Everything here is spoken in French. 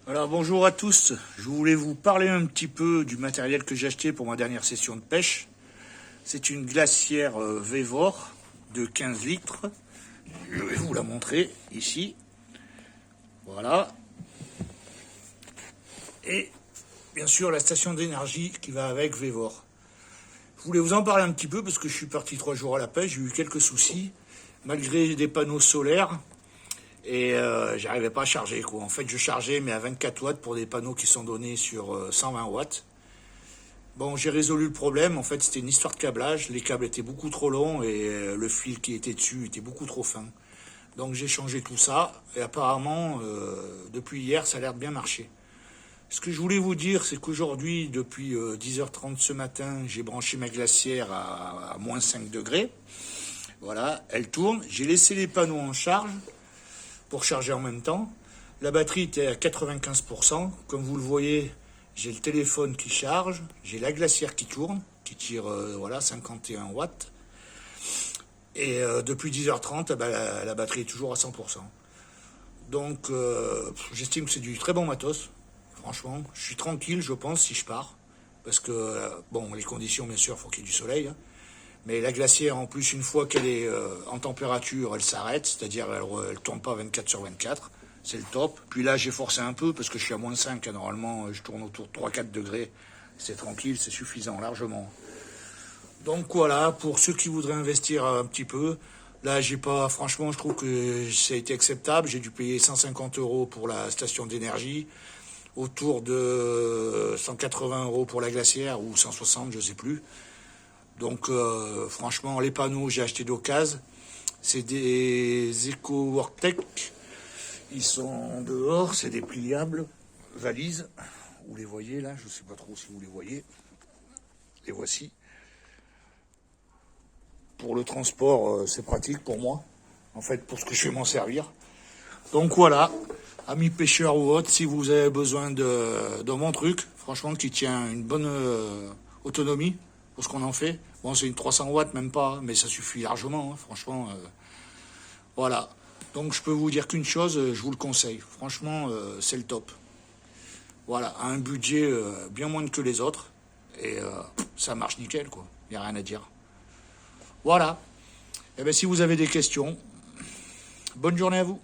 Alors bonjour à tous, je voulais vous parler un petit peu du matériel que j'ai acheté pour ma dernière session de pêche. C'est une glacière Vévor de 15 litres. Je vais vous la montrer ici. Voilà. Et bien sûr la station d'énergie qui va avec Vévor. Je voulais vous en parler un petit peu parce que je suis parti 3 jours à la pêche, j'ai eu quelques soucis. Malgré des panneaux solaires, et j'arrivais pas à charger quoi. En fait je chargeais mais à 24 watts pour des panneaux qui sont donnés sur 120 watts. Bon, j'ai résolu le problème, en fait c'était une histoire de câblage, les câbles étaient beaucoup trop longs et le fil qui était dessus était beaucoup trop fin. Donc j'ai changé tout ça et apparemment depuis hier ça a l'air de bien marcher. Ce que je voulais vous dire c'est qu'aujourd'hui depuis 10h30 ce matin j'ai branché ma glacière à moins 5 degrés. Voilà, elle tourne, j'ai laissé les panneaux en charge pour charger en même temps. La batterie était à 95%. Comme vous le voyez, j'ai le téléphone qui charge, j'ai la glacière qui tourne, qui tire voilà, 51 watts. Et depuis 10h30, la batterie est toujours à 100%. Donc j'estime que c'est du très bon matos. Franchement, je suis tranquille, je pense, si je pars. Parce que, bon, les conditions, bien sûr, il faut qu'il y ait du soleil. Hein. Mais la glacière, en plus, une fois qu'elle est en température, elle s'arrête, c'est-à-dire elle ne tourne pas 24/24, c'est le top. Puis là, j'ai forcé un peu, parce que je suis à moins 5, hein, normalement, je tourne autour de 3-4 degrés. C'est tranquille, c'est suffisant, largement. Donc voilà, pour ceux qui voudraient investir un petit peu, là, j'ai pas, franchement, je trouve que ça a été acceptable. J'ai dû payer 150 € pour la station d'énergie, autour de 180 € pour la glacière, ou 160, je sais plus. Donc franchement, les panneaux, j'ai acheté d'occasion. C'est des EcoWorkTech. Ils sont dehors, c'est des pliables valises. Vous les voyez là, je ne sais pas trop si vous les voyez. Les voici. Pour le transport, c'est pratique pour moi. En fait, pour ce que je vais m'en servir. Donc voilà, amis pêcheurs ou autres, si vous avez besoin de mon truc, franchement, qui tient une bonne autonomie pour ce qu'on en fait. Bon, c'est une 300 watts, même pas, mais ça suffit largement, hein, franchement. Voilà. Donc je peux vous dire qu'une chose, je vous le conseille. Franchement, c'est le top. Voilà, à un budget bien moindre que les autres. Et ça marche nickel, quoi. Il n'y a rien à dire. Voilà. Et bien si vous avez des questions, bonne journée à vous.